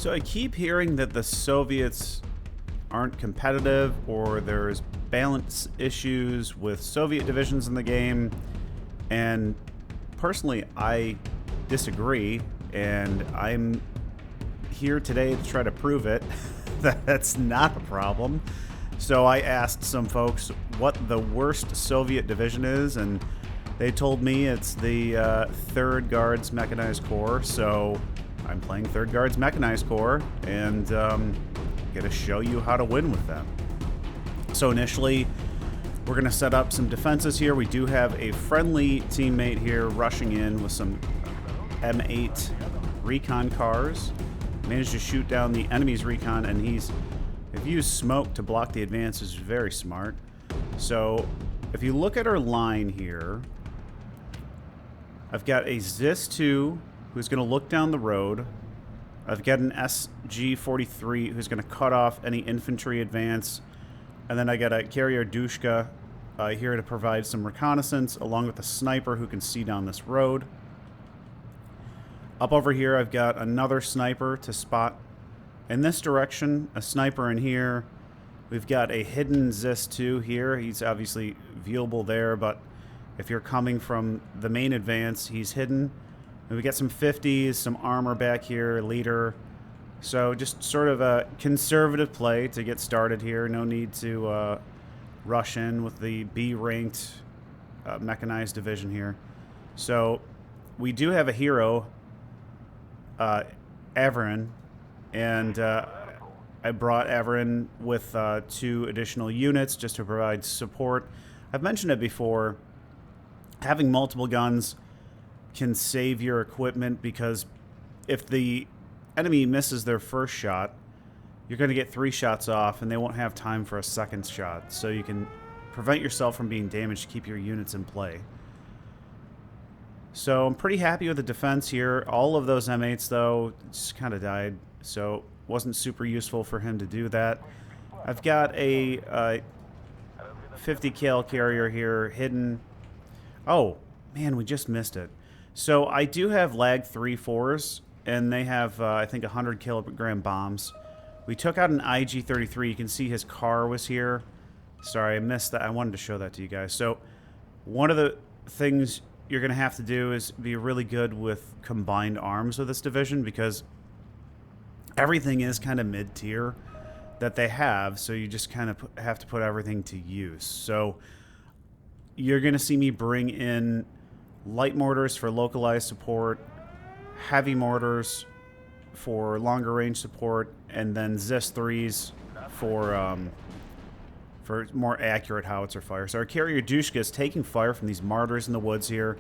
So I keep hearing that the Soviets aren't competitive or there's balance issues with Soviet divisions in the game. And personally, I disagree. And I'm here today to try to prove it that that's not a problem. So I asked some folks what the worst Soviet division is, and they told me it's the 3rd Guards Mechanized Corps. So I'm playing 3rd Guards Mechanized Corps, and going to show you how to win with them. So initially, we're going to set up some defenses here. We do have a friendly teammate here rushing in with some M8 recon cars. Managed to shoot down the enemy's recon, and he's used smoke to block the advance, which is very smart. So if you look at our line here, I've got a ZIS-2 who's going to look down the road. I've got an SG-43 who's going to cut off any infantry advance. And then I got a carrier Dushka here to provide some reconnaissance, along with a sniper who can see down this road. Up over here, I've got another sniper to spot in this direction, a sniper in here. We've got a hidden ZIS-2 here. He's obviously viewable there, but if you're coming from the main advance, he's hidden. And we got some 50s, some armor back here, leader. So just sort of a conservative play to get started here. No need to rush in with the B-ranked mechanized division here. So we do have a hero, Averin, and I brought Averin with 2 additional units just to provide support. I've mentioned it before. Having multiple guns can save your equipment, because if the enemy misses their first shot, you're going to get 3 shots off, and they won't have time for a second shot. So you can prevent yourself from being damaged to keep your units in play. So I'm pretty happy with the defense here. All of those M8s, though, just kind of died, so wasn't super useful for him to do that. I've got a 50 cal carrier here hidden. Oh, man, we just missed it. So I do have lag 3-4s, and they have, I think, 100 kilogram bombs. We took out an IG-33. You can see his car was here. Sorry, I missed that. I wanted to show that to you guys. So one of the things you're going to have to do is be really good with combined arms with this division, because everything is kind of mid-tier that they have, so you just kind of have to put everything to use. So you're going to see me bring in light mortars for localized support, heavy mortars for longer range support, and then ZIS-3s for more accurate howitzer fire. So our carrier Dushka is taking fire from these martyrs in the woods here.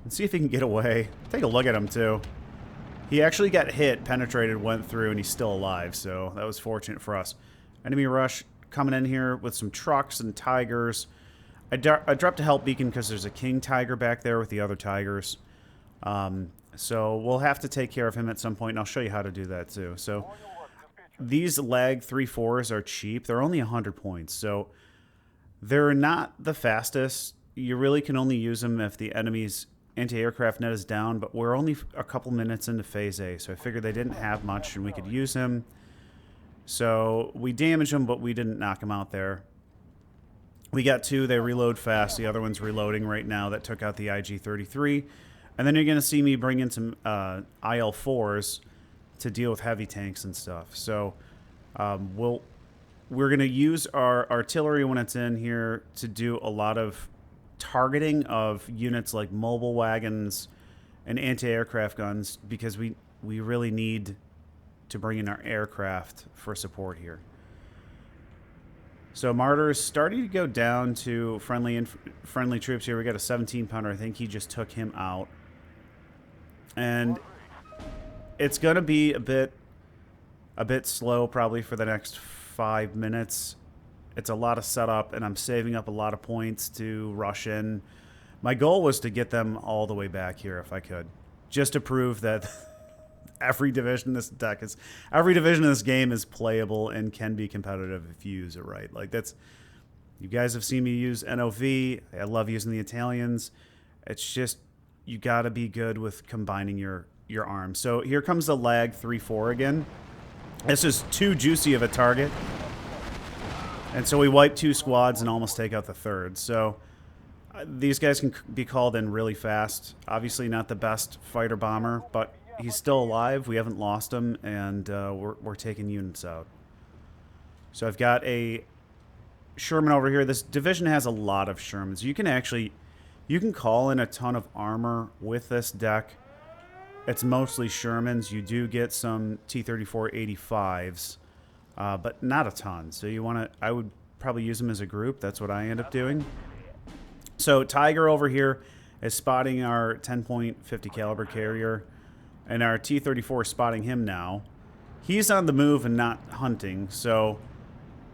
Let's see if he can get away. Take a look at him, too. He actually got hit, penetrated, went through, and he's still alive, so that was fortunate for us. Enemy rush coming in here with some trucks and tigers. I dropped a help beacon because there's a king tiger back there with the other tigers. So we'll have to take care of him at some point, and I'll show you how to do that, too. So these lag 3-4s are cheap. They're only 100 points, so they're not the fastest. You really can only use them if the enemy's anti-aircraft net is down, but we're only a couple minutes into Phase A, so I figured they didn't have much and we could use him. So we damaged him, but we didn't knock him out there. We got 2. They reload fast. The other one's reloading right now. That took out the IG-33. And then you're going to see me bring in some IL-4s to deal with heavy tanks and stuff. So we're going to use our artillery when it's in here to do a lot of targeting of units like mobile wagons and anti-aircraft guns, because we really need to bring in our aircraft for support here. So Martyr's starting to go down to friendly troops here. We got a 17-pounder. I think he just took him out. And it's going to be a bit slow probably for the next 5 minutes. It's a lot of setup, and I'm saving up a lot of points to rush in. My goal was to get them all the way back here if I could, just to prove that every division in this game is playable and can be competitive if you use it right. Like, that's, you guys have seen me use NOV. I love using the Italians. It's just, you got to be good with combining your your arms. So here comes the lag 3-4 again. This is too juicy of a target. And so we wipe 2 squads and almost take out the third. So these guys can be called in really fast. Obviously not the best fighter bomber, but he's still alive. We haven't lost him, and we're taking units out. So I've got a Sherman over here. This division has a lot of Shermans. You can call in a ton of armor with this deck. It's mostly Shermans. You do get some T-34 85s, but not a ton. So I would probably use them as a group. That's what I end up doing. So Tiger over here is spotting our 10.50 caliber carrier, and our T-34 is spotting him now. He's on the move and not hunting, so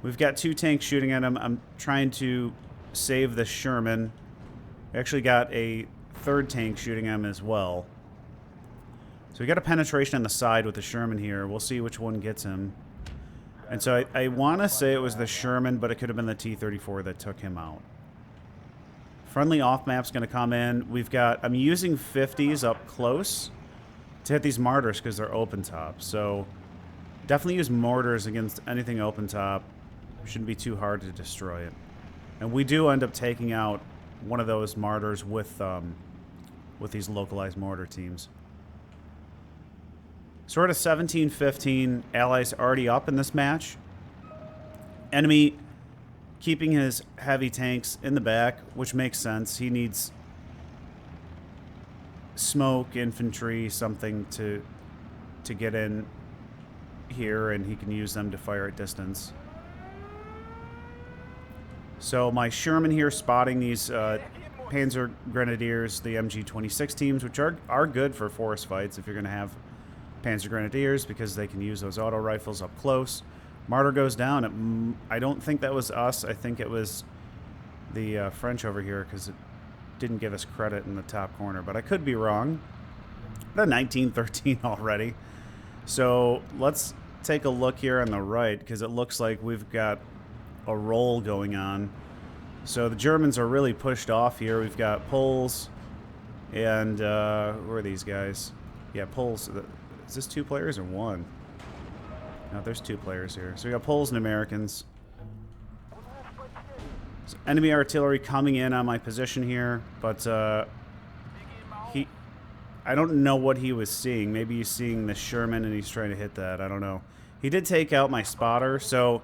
we've got 2 tanks shooting at him. I'm trying to save the Sherman. We actually got a 3rd tank shooting at him as well. So we got a penetration on the side with the Sherman here. We'll see which one gets him. And so I want to say it was the Sherman, but it could have been the T-34 that took him out. Friendly off-map's going to come in. I'm using 50s up close to hit these mortars because they're open top. So definitely use mortars against anything open top. Shouldn't be too hard to destroy it. And we do end up taking out one of those mortars with these localized mortar teams. So we're at a 17-15. Allies already up in this match. Enemy keeping his heavy tanks in the back, which makes sense. He needs smoke, infantry, something to get in here, and he can use them to fire at distance. So my Sherman here spotting these Panzer Grenadiers, the MG-26 teams, which are good for forest fights if you're going to have Panzer Grenadiers, because they can use those auto rifles up close. Martyr goes down. I don't think that was us. I think it was the French over here, because it didn't give us credit in the top corner, but I could be wrong. The 1913 already. So let's take a look here on the right, because it looks like we've got a roll going on. So the Germans are really pushed off here. We've got Poles and who are these guys? Yeah, Poles. Is this 2 players or 1? No, there's 2 players here. So we got Poles and Americans. So enemy artillery coming in on my position here, but I don't know what he was seeing. Maybe he's seeing the Sherman and he's trying to hit that. I don't know. He did take out my spotter, so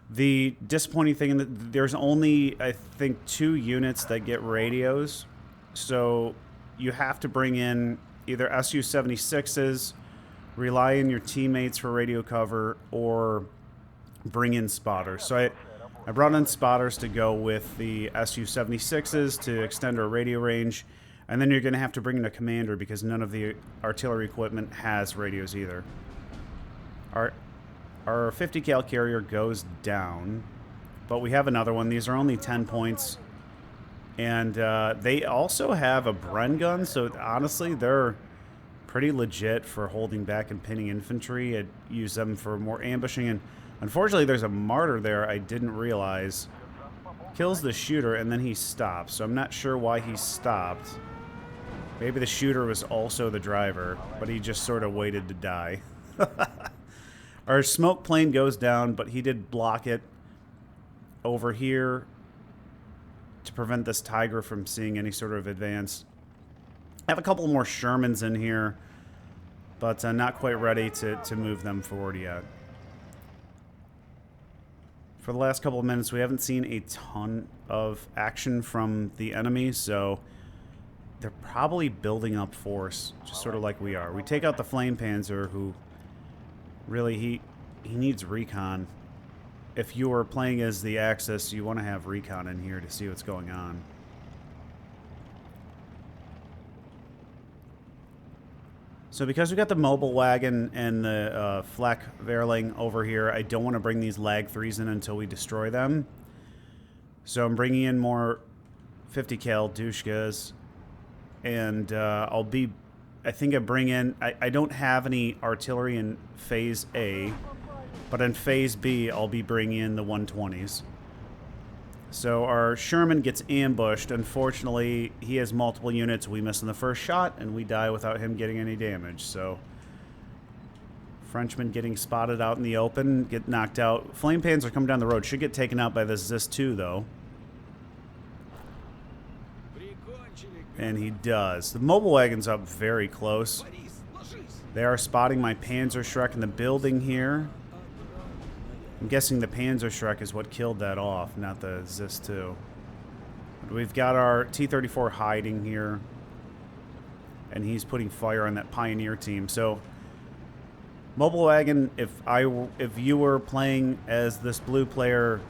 the disappointing thing, there's only, I think, 2 units that get radios. So you have to bring in either Su-76s, rely on your teammates for radio cover, or bring in spotters. So I brought in spotters to go with the Su-76s to extend our radio range, and then you're going to have to bring in a commander because none of the artillery equipment has radios either. Our 50 cal carrier goes down, but we have another one. These are only 10 points, and they also have a Bren gun, so honestly, they're pretty legit for holding back and pinning infantry. I'd use them for more ambushing, and unfortunately, there's a martyr there I didn't realize. Kills the shooter, and then he stops, so I'm not sure why he stopped. Maybe the shooter was also the driver, but he just sort of waited to die. Our smoke plane goes down, but he did block it over here to prevent this Tiger from seeing any sort of advance. I have a couple more Shermans in here, but not quite ready to move them forward yet. For the last couple of minutes, we haven't seen a ton of action from the enemy, so they're probably building up force, just sort of like we are. We take out the Flame Panzer, who really, he needs recon. If you are playing as the Axis, you want to have recon in here to see what's going on. So because we got the mobile wagon and the flak Verling over here, I don't want to bring these lag 3s in until we destroy them. So I'm bringing in more 50 cal Dushkas, and I think I bring in, I don't have any artillery in Phase A, but in Phase B, I'll be bringing in the 120s. So our Sherman gets ambushed. Unfortunately, he has multiple units. We miss in the first shot, and we die without him getting any damage. So Frenchman getting spotted out in the open, get knocked out. Flame Panzer coming down the road. Should get taken out by this Zis-2, though. And he does. The mobile wagon's up very close. They are spotting my Panzerschreck in the building here. I'm guessing the Panzerschreck is what killed that off, not the Zis-2. We've got our T-34 hiding here. And he's putting fire on that Pioneer team. So, mobile wagon, if you were playing as this blue player,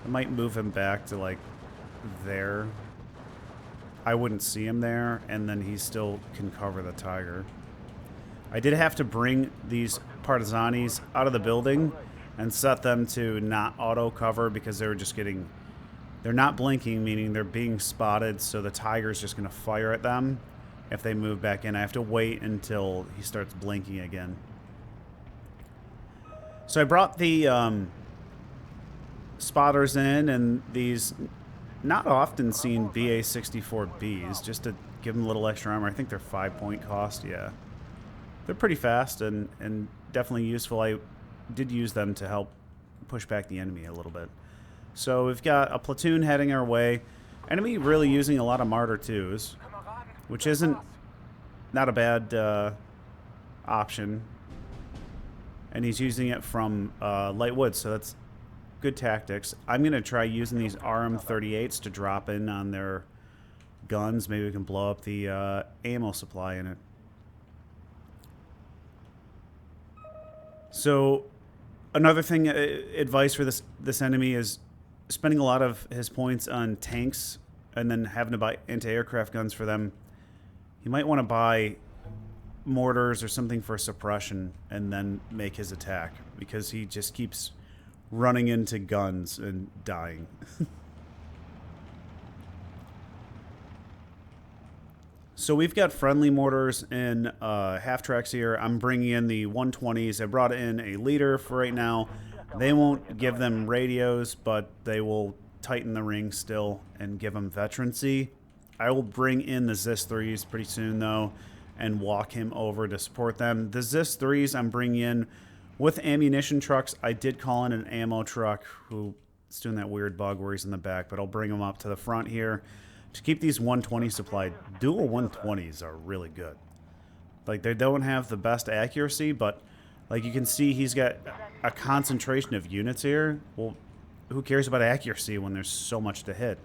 I might move him back to, like, there. I wouldn't see him there, and then he still can cover the Tiger. I did have to bring these Partisanis out of the building and set them to not auto cover because they were just getting... They're not blinking, meaning they're being spotted, so the Tiger's just going to fire at them if they move back in. I have to wait until he starts blinking again. So I brought the spotters in, and these not often seen BA-64Bs, just to give them a little extra armor. I think they're 5-point cost, yeah. They're pretty fast and definitely useful. I did use them to help push back the enemy a little bit. So we've got a platoon heading our way. Enemy really using a lot of Mortar 2s, which isn't not a bad option. And he's using it from light wood, so that's good tactics. I'm going to try using these RM-38s to drop in on their guns. Maybe we can blow up the ammo supply in it. So another thing, advice for this enemy is spending a lot of his points on tanks and then having to buy anti-aircraft guns for them. You might want to buy mortars or something for suppression and then make his attack, because he just keeps running into guns and dying. So we've got friendly mortars and half-tracks here. I'm bringing in the 120s. I brought in a leader for right now. They won't give them radios, but they will tighten the ring still and give them veterancy. I will bring in the Zis-3s pretty soon, though, and walk him over to support them. The Zis-3s I'm bringing in with ammunition trucks. I did call in an ammo truck who is doing that weird bug where he's in the back, but I'll bring him up to the front here to keep these 120s supplied. Dual 120s are really good. Like, they don't have the best accuracy, but like you can see he's got a concentration of units here. Well, who cares about accuracy when there's so much to hit?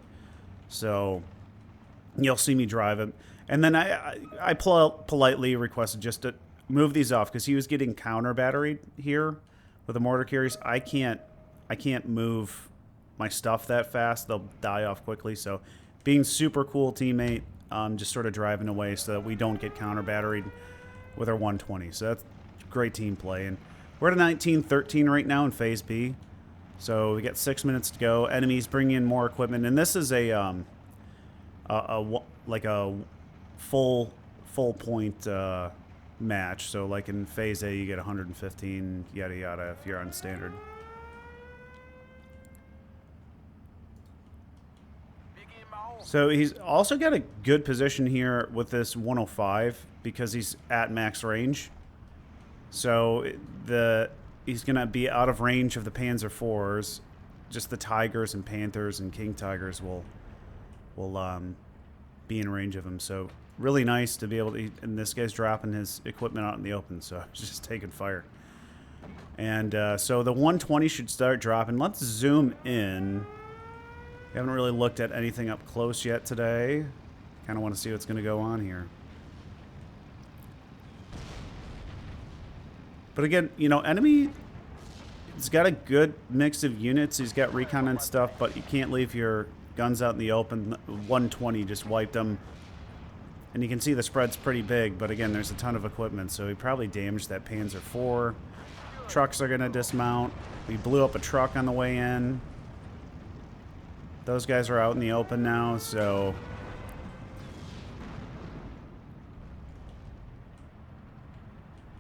So you'll see me drive him. And then I politely requested just to move these off because he was getting counter batteried here with the mortar carriers. I can't move my stuff that fast. They'll die off quickly. So being super cool teammate, just sort of driving away so that we don't get counter batteried with our 120. So that's great team play. And we're at a 19-13 right now in Phase B. So we got 6 minutes to go. Enemies bringing in more equipment, and this is a full point match. So like in Phase A, you get 115, yada yada, if you're on standard. So he's also got a good position here with this 105 because he's at max range. So he's going to be out of range of the Panzer IVs. Just the Tigers and Panthers and King Tigers will be in range of him. So really nice to be able to... And this guy's dropping his equipment out in the open, so he's just taking fire. And so the 120 should start dropping. Let's zoom in. We haven't really looked at anything up close yet today. Kind of want to see what's going to go on here. But again, you know, enemy... He's got a good mix of units. He's got recon and stuff, but you can't leave your guns out in the open. 120 just wiped them. And you can see the spread's pretty big, but again, there's a ton of equipment, so he probably damaged that Panzer IV. Trucks are going to dismount. We blew up a truck on the way in. Those guys are out in the open now, so...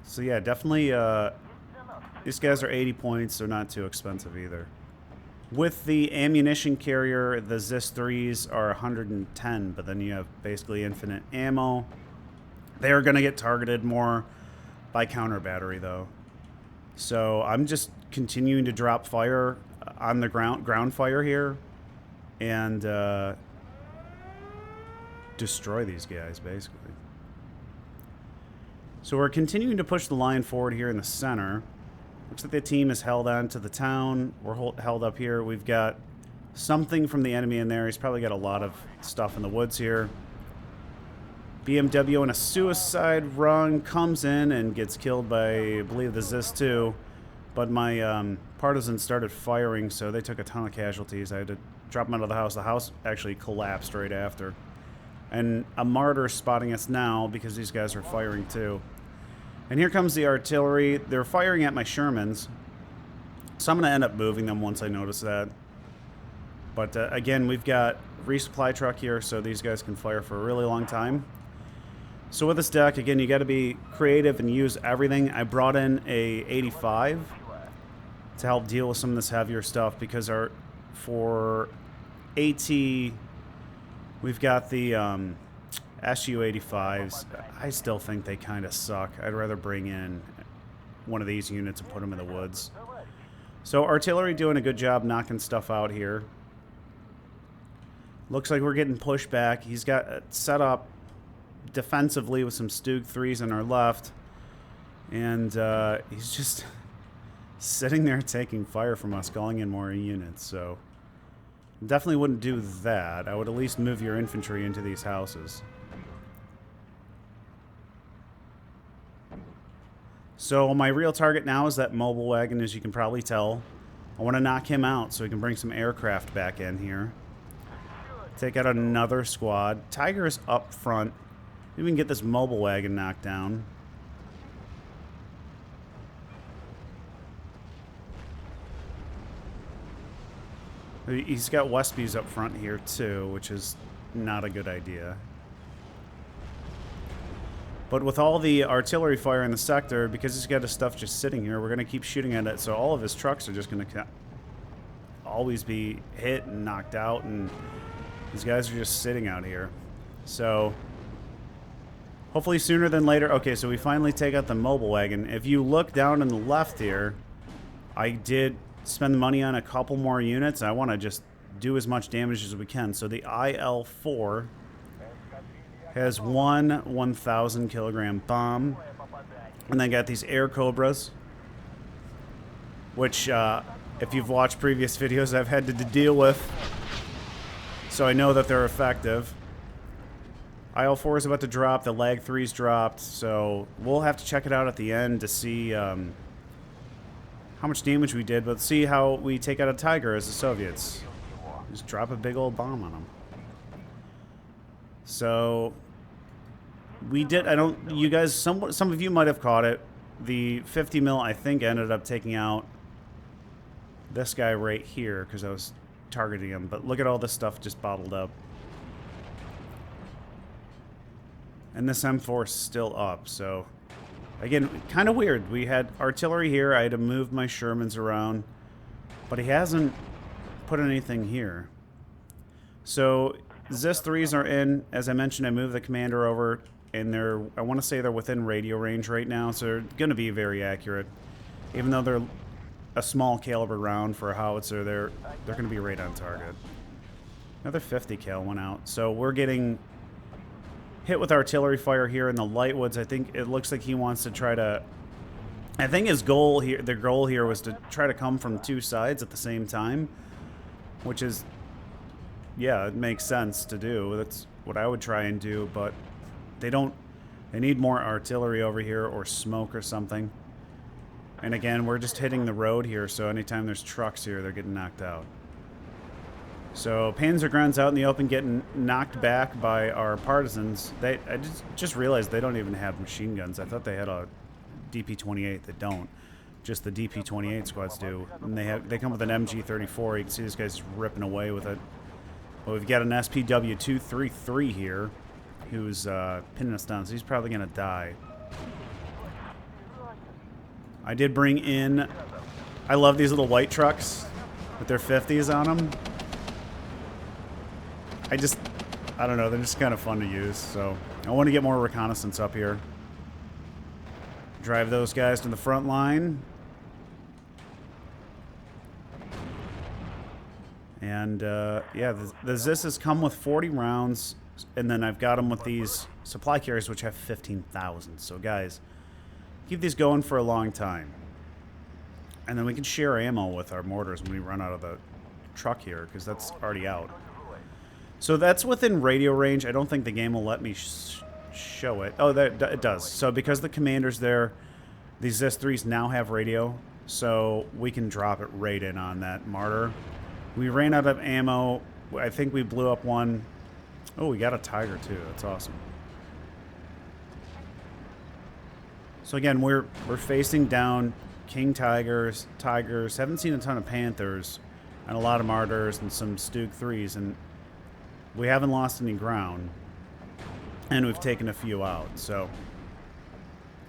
So yeah, definitely, these guys are 80 points. They're not too expensive either. With the ammunition carrier, the ZIS-3s are 110, but then you have basically infinite ammo. They are going to get targeted more by counter battery, though. So I'm just continuing to drop fire on the ground fire here, and destroy these guys, basically. So we're continuing to push the line forward here in the center. Looks like the team is held on to the town. We're held up here. We've got something from the enemy in there. He's probably got a lot of stuff in the woods here. BMW in a suicide run comes in and gets killed by, I believe, the ZIS-2. But my partisans started firing, so they took a ton of casualties. I had to drop them out of the house. The house actually collapsed right after. And a mortar spotting us now because these guys are firing too. And here comes the artillery. They're firing at my Shermans. So I'm going to end up moving them once I notice that. But again, we've got resupply truck here, so these guys can fire for a really long time. So with this deck, again, you got to be creative and use everything. I brought in a 85 to help deal with some of this heavier stuff because for AT, we've got the SU-85s. I still think they kind of suck. I'd rather bring in one of these units and put them in the woods. So artillery doing a good job knocking stuff out here. Looks like we're getting pushed back. He's got it set up defensively with some Stug 3s on our left. And he's just sitting there taking fire from us, calling in more units. So definitely wouldn't do that. I would at least move your infantry into these houses. So my real target now is that mobile wagon, as you can probably tell. I want to knock him out so we can bring some aircraft back in here. Take out another squad. Tiger is up front. Maybe we can get this mobile wagon knocked down. He's got Westby's up front here too, which is not a good idea. But with all the artillery fire in the sector, because he's got his stuff just sitting here, we're going to keep shooting at it. So all of his trucks are just going to always be hit and knocked out, and these guys are just sitting out here. So hopefully sooner than later. Okay, so we finally take out the mobile wagon. If you look down on the left here, I did spend the money on a couple more units. I want to just do as much damage as we can. So the IL-4 has one 1,000 kilogram bomb, and then got these air cobras, which if you've watched previous videos I've had to deal with, so I know that they're effective. IL-4 is about to drop, the lag 3's dropped, so we'll have to check it out at the end to see how much damage we did, but see how we take out a Tiger as the Soviets. Just drop a big old bomb on them. So we did, you guys, some of you might have caught it. The 50 mil, I think, ended up taking out this guy right here because I was targeting him. But look at all this stuff just bottled up. And this M4 is still up, so again, kind of weird. We had artillery here. I had to move my Shermans around, but he hasn't put anything here. So ZIS-3s are in. As I mentioned, I moved the commander over, and I want to say they're within radio range right now, so they're going to be very accurate. Even though they're a small caliber round for a howitzer, they're going to be right on target. Another 50 cal went out. So we're getting hit with artillery fire here in the Lightwoods. I think it looks like he wants to try to... I think his goal here, the goal here was to try to come from two sides at the same time, which is... yeah, it makes sense to do. That's what I would try and do, but they need more artillery over here or smoke or something. And again, we're just hitting the road here, so anytime there's trucks here, they're getting knocked out. So Panzergrun's out in the open getting knocked back by our partisans. I just realized they don't even have machine guns. I thought they had a DP-28. They don't. Just the DP-28 squads do. And they come with an MG-34. You can see this guy's ripping away with it. Well, we've got an SPW-233 here who's pinning us down, so he's probably going to die. I did bring in... I love these little white trucks. with their 50s on them. I don't know, they're just kind of fun to use. So I want to get more reconnaissance up here. Drive those guys to the front line. And yeah, the Zisses come with 40 rounds, and then I've got them with these supply carriers, which have 15,000. So guys, keep these going for a long time. And then we can share ammo with our mortars when we run out of the truck here, because that's already out. So that's within radio range. I don't think the game will let me show it. Oh, it does. So because the commander's there, these S3s now have radio, so we can drop it right in on that mortar. We ran out of ammo. I think we blew up one. Oh, we got a Tiger too. That's awesome. So again, we're facing down King Tigers. Haven't seen a ton of Panthers and a lot of Martyrs and some Stug 3s, and we haven't lost any ground. And we've taken a few out. So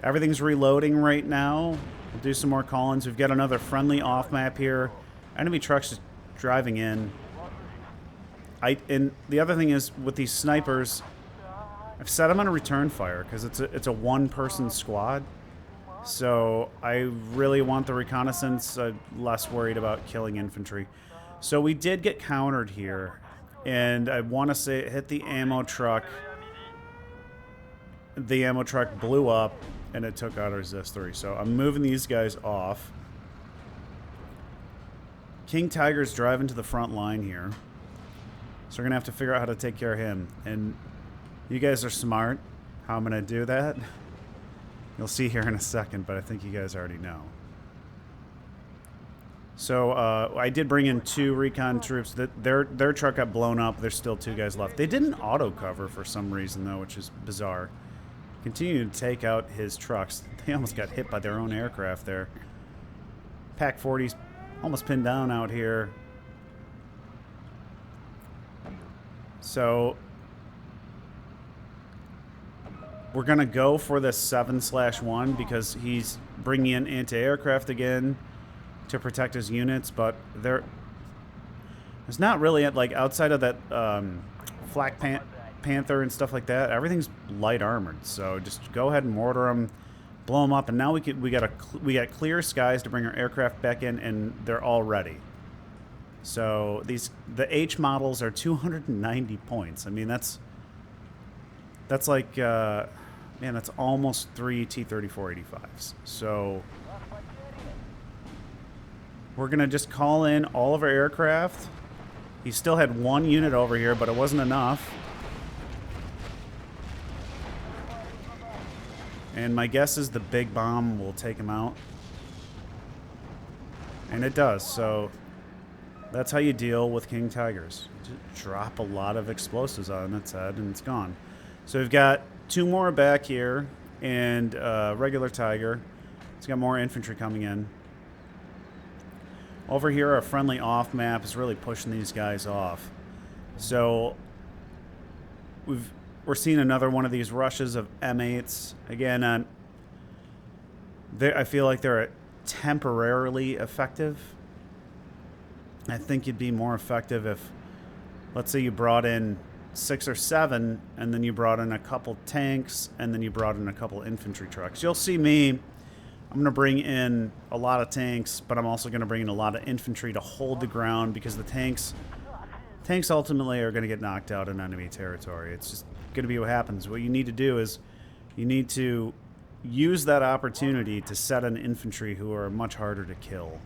everything's reloading right now. We'll do some more call-ins. We've got another friendly off map here. Enemy trucks just driving in. And the other thing is, with these snipers, I've set them on a return fire because it's a one-person squad. So I really want the reconnaissance. I'm less worried about killing infantry. So we did get countered here, and I want to say it hit the ammo truck. The ammo truck blew up, and it took out our ZS-3. So I'm moving these guys off. King Tiger's driving to the front line here. So we're going to have to figure out how to take care of him. And you guys are smart how I'm going to do that. You'll see here in a second, but I think you guys already know. So I did bring in 2 recon troops. Their truck got blown up. There's still 2 guys left. They didn't auto-cover for some reason, though, which is bizarre. Continue to take out his trucks. They almost got hit by their own aircraft there. Pac 40's almost pinned down out here. So we're going to go for the 7/1 because he's bringing in anti-aircraft again to protect his units, but there's not really, like, outside of that Flak Panther and stuff like that, everything's light armored. So just go ahead and mortar them, blow them up, and now we got clear skies to bring our aircraft back in, and they're all ready. So the H models are 290 points. I mean, that's like man, that's almost 3 T-34-85s. So we're gonna just call in all of our aircraft. He still had 1 unit over here, but it wasn't enough. And my guess is the big bomb will take him out. And it does, so that's how you deal with King Tigers. Just drop a lot of explosives on its head and it's gone. So we've got 2 more back here and regular Tiger. It's got more infantry coming in. Over here, our friendly off map is really pushing these guys off. So we're seeing another one of these rushes of M8s. Again, I feel like they're temporarily effective. I think you'd be more effective if, let's say you brought in 6 or 7, and then you brought in a couple tanks, and then you brought in a couple infantry trucks. You'll see me, I'm going to bring in a lot of tanks, but I'm also going to bring in a lot of infantry to hold the ground, because the tanks ultimately are going to get knocked out in enemy territory. It's just going to be what happens. What you need to do is you need to use that opportunity to set an infantry who are much harder to kill.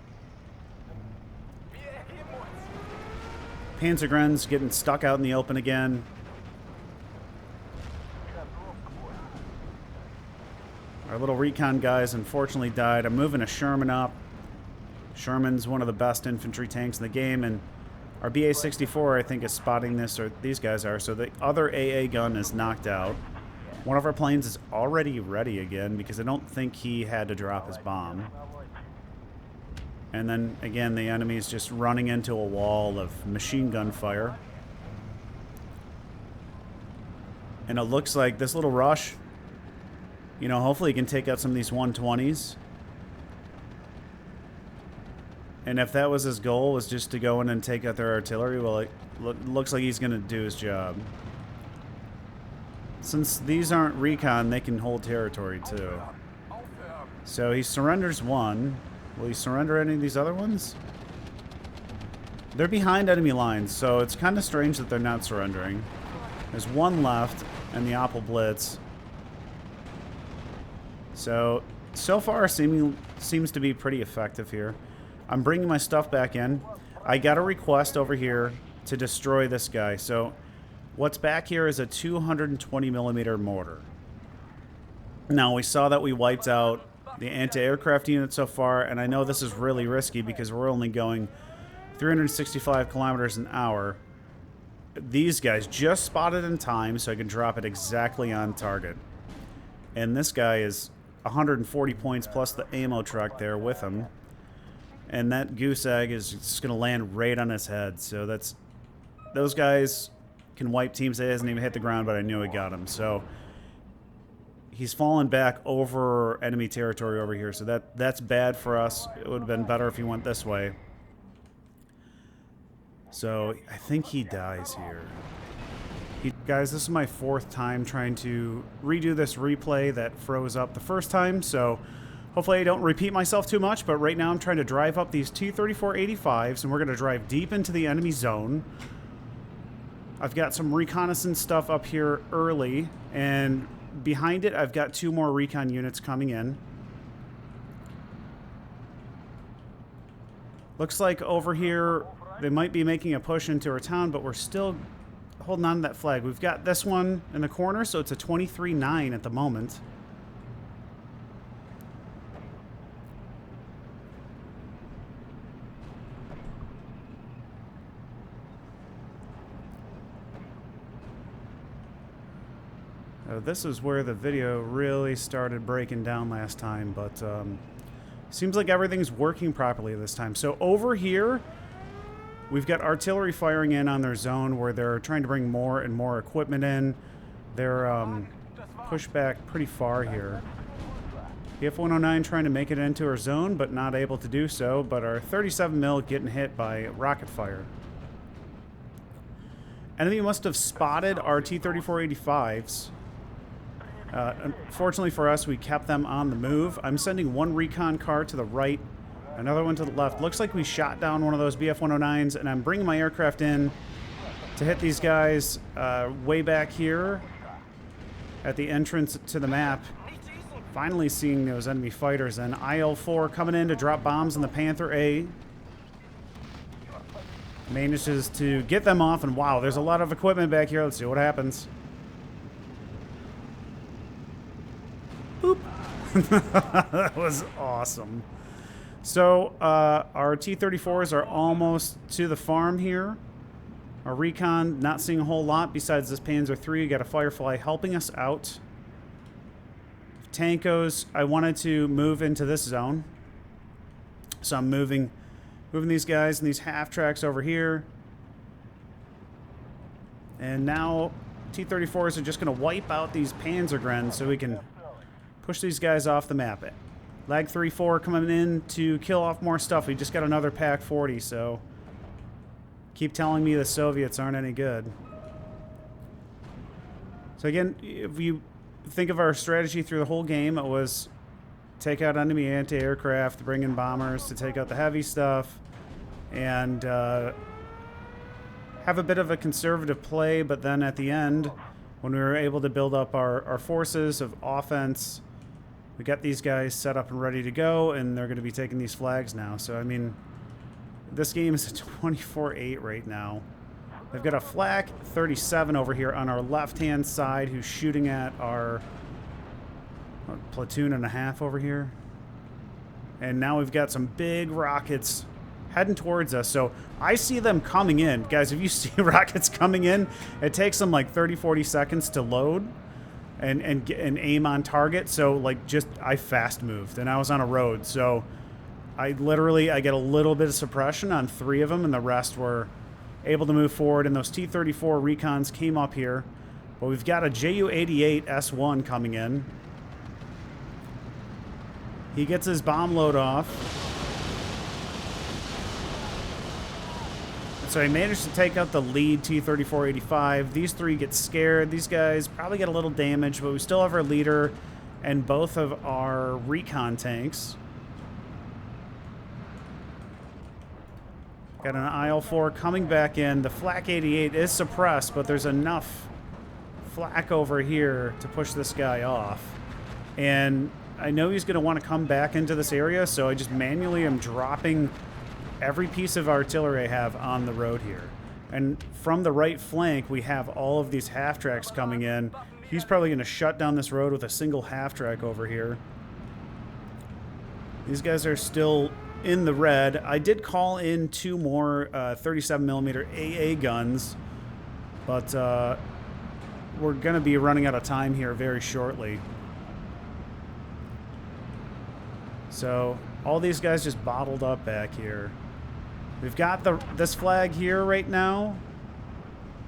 Panzergren's getting stuck out in the open again. Our little recon guys unfortunately died. I'm moving a Sherman up. Sherman's one of the best infantry tanks in the game, and our BA-64, I think, is spotting this, or these guys are. So the other AA gun is knocked out. One of our planes is already ready again because I don't think he had to drop his bomb. And then, again, the enemy's just running into a wall of machine gun fire. And it looks like this little rush, you know, hopefully he can take out some of these 120s. And if that was his goal, was just to go in and take out their artillery, well, it looks like he's going to do his job. Since these aren't recon, they can hold territory too. So he surrenders one. Will he surrender any of these other ones? They're behind enemy lines, so it's kind of strange that they're not surrendering. There's one left, and the Opel Blitz. So far, seems to be pretty effective here. I'm bringing my stuff back in. I got a request over here to destroy this guy. So what's back here is a 220 millimeter mortar. Now, we saw that we wiped out the anti-aircraft unit so far, and I know this is really risky because we're only going 365 kilometers an hour. These guys just spotted in time, so I can drop it exactly on target. And this guy is 140 points plus the ammo truck there with him. And that goose egg is just going to land right on his head. So those guys can wipe teams. It hasn't even hit the ground, but I knew I got him. So he's fallen back over enemy territory over here. So that's bad for us. It would have been better if he went this way. So I think he dies here. Guys, this is my 4th time trying to redo this replay that froze up the first time. So hopefully I don't repeat myself too much, but right now I'm trying to drive up these T-34-85s, and we're going to drive deep into the enemy zone. I've got some reconnaissance stuff up here early, and behind it I've got 2 more recon units coming in. Looks like over here they might be making a push into our town, but we're still holding on to that flag. We've got this one in the corner, so it's a 23-9 at the moment. This is where the video really started breaking down last time, but seems like everything's working properly this time. So over here, we've got artillery firing in on their zone where they're trying to bring more and more equipment in. They're pushed back pretty far here. The F-109 trying to make it into our zone, but not able to do so, but our 37 mil getting hit by rocket fire. Enemy must have spotted our T-34-85s. Unfortunately for us, we kept them on the move. I'm sending one recon car to the right, another one to the left. Looks like we shot down one of those BF-109s, and I'm bringing my aircraft in to hit these guys way back here at the entrance to the map. Finally seeing those enemy fighters, and IL-4 coming in to drop bombs in the Panther A. Manages to get them off, and wow, there's a lot of equipment back here. Let's see what happens. Boop. That was awesome. So our T-34s are almost to the farm here. Our recon not seeing a whole lot besides this Panzer III. We got a Firefly helping us out. Tankos, I wanted to move into this zone, so I'm moving these guys in these half tracks over here. And now T-34s are just going to wipe out these Panzergrens so we can push these guys off the map. Lag 3-4 coming in to kill off more stuff. We just got another Pack 40, so keep telling me the Soviets aren't any good. So again, if you think of our strategy through the whole game, it was take out enemy anti-aircraft, bring in bombers to take out the heavy stuff, and have a bit of a conservative play, but then at the end, when we were able to build up our forces of offense, we got these guys set up and ready to go, and they're going to be taking these flags now. So, I mean, this game is a 24-8 right now. They've got a Flak 37 over here on our left-hand side who's shooting at our platoon and a half over here. And now we've got some big rockets heading towards us. So I see them coming in. Guys, if you see rockets coming in, it takes them like 30-40 seconds to load and aim on target. So like I fast moved and I was on a road. So I get a little bit of suppression on 3 of them, and the rest were able to move forward. And those T-34 recons came up here. But we've got a Ju-88 S1 coming in. He gets his bomb load off. So I managed to take out the lead T-34-85. These three get scared. These guys probably get a little damage, but we still have our leader and both of our recon tanks. Got an IL-4 coming back in. The Flak 88 is suppressed, but there's enough flak over here to push this guy off. And I know he's going to want to come back into this area, so I just manually am dropping every piece of artillery I have on the road here. And from the right flank, we have all of these half-tracks coming in. He's probably going to shut down this road with a single half-track over here. These guys are still in the red. I did call in 2 more 37mm AA guns, but we're going to be running out of time here very shortly. So all these guys just bottled up back here. We've got this flag here right now,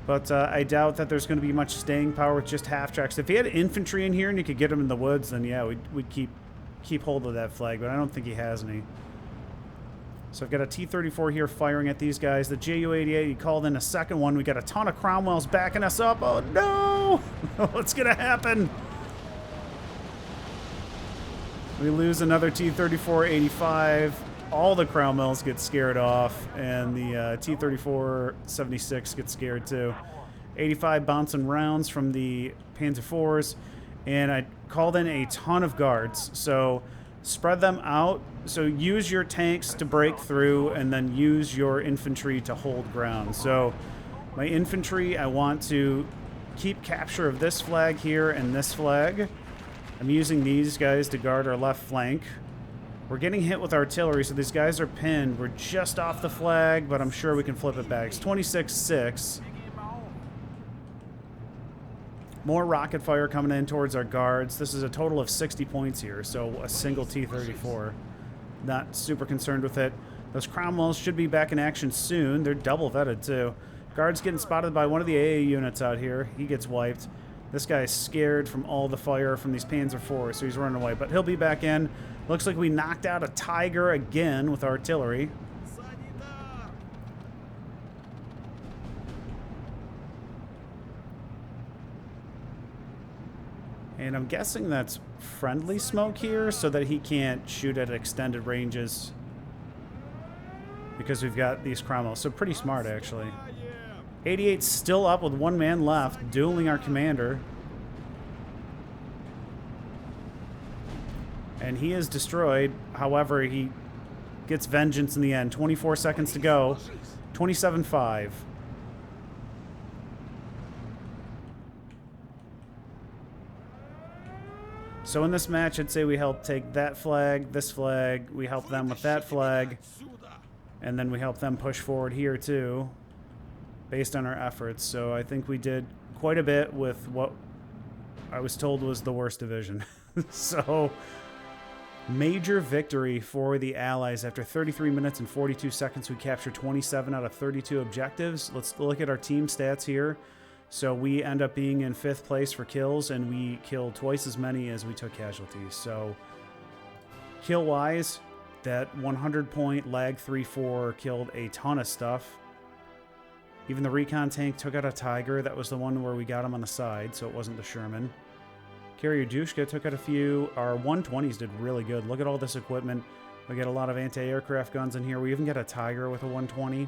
but I doubt that there's going to be much staying power with just half-tracks. If he had infantry in here and you could get them in the woods, then yeah, we'd keep hold of that flag, but I don't think he has any. So I've got a T-34 here firing at these guys. The Ju-88, he called in a second one. We got a ton of Cromwells backing us up. Oh no! What's going to happen? We lose another T-34-85. All the Cromwells get scared off, and the T-34-76 gets scared too. 85 bouncing rounds from the Panzer IVs, and I called in a ton of guards. So spread them out. So use your tanks to break through, and then use your infantry to hold ground. So my infantry, I want to keep capture of this flag here and this flag. I'm using these guys to guard our left flank. We're getting hit with artillery, so these guys are pinned. We're just off the flag, but I'm sure we can flip it back. It's 26-6. More rocket fire coming in towards our guards. This is a total of 60 points here, so a single T-34. Not super concerned with it. Those Cromwells should be back in action soon. They're double vetted, too. Guards getting spotted by one of the AA units out here. He gets wiped. This guy's scared from all the fire from these Panzer IVs, so he's running away. But he'll be back in. Looks like we knocked out a Tiger again with artillery. And I'm guessing that's friendly smoke here so that he can't shoot at extended ranges, because we've got these Cromwells. So pretty smart, actually. 88's still up with 1 man left, dueling our commander. And he is destroyed. However, he gets vengeance in the end. 24 seconds to go. 27-5. So in this match, I'd say we helped take that flag, this flag. We helped them with that flag. And then we helped them push forward here, too, based on our efforts. So I think we did quite a bit with what I was told was the worst division. So major victory for the Allies. After 33 minutes and 42 seconds, we captured 27 out of 32 objectives. Let's look at our team stats here. So we end up being in 5th place for kills, and we killed twice as many as we took casualties. So kill-wise, that 100-point lag 3-4 killed a ton of stuff. Even the recon tank took out a Tiger. That was the one where we got him on the side, so it wasn't the Sherman. Carrier Dushka took out a few. Our 120s did really good. Look at all this equipment. We get a lot of anti-aircraft guns in here. We even got a Tiger with a 120.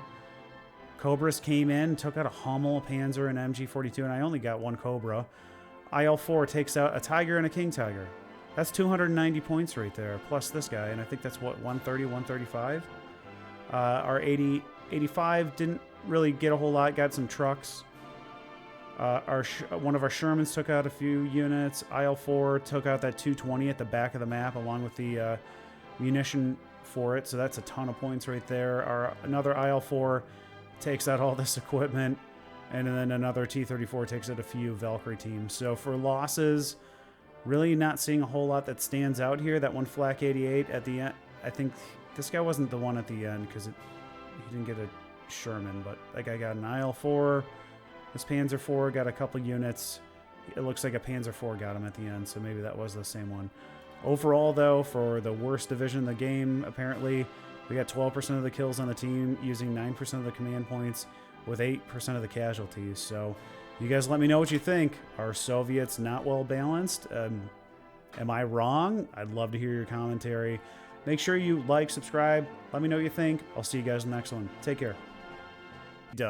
Cobras came in, took out a Hummel, a Panzer, and MG42, and I only got 1 Cobra. IL-4 takes out a Tiger and a King Tiger. That's 290 points right there, plus this guy, and I think that's, what, 130, 135? Our 85 didn't really get a whole lot, got some trucks. One of our Shermans took out a few units. IL-4 took out that 220 at the back of the map, along with the munition for it, so that's a ton of points right there. Another IL-4 takes out all this equipment, and then another T-34 takes out a few Valkyrie teams. So for losses, really not seeing a whole lot that stands out here. That one Flak 88 at the end, I think this guy wasn't the one at the end because he didn't get a Sherman, but that guy got an IL-4. This Panzer IV got a couple units. It looks like a Panzer IV got him at the end, so maybe that was the same one. Overall, though, for the worst division in the game, apparently, We got 12% of the kills on the team using 9% of the command points with 8% of the casualties. So you guys let me know what you think. Are Soviets not well balanced? Am I wrong? I'd love to hear your commentary. Make sure you like, subscribe. Let me know what you think. I'll see you guys in the next one. Take care.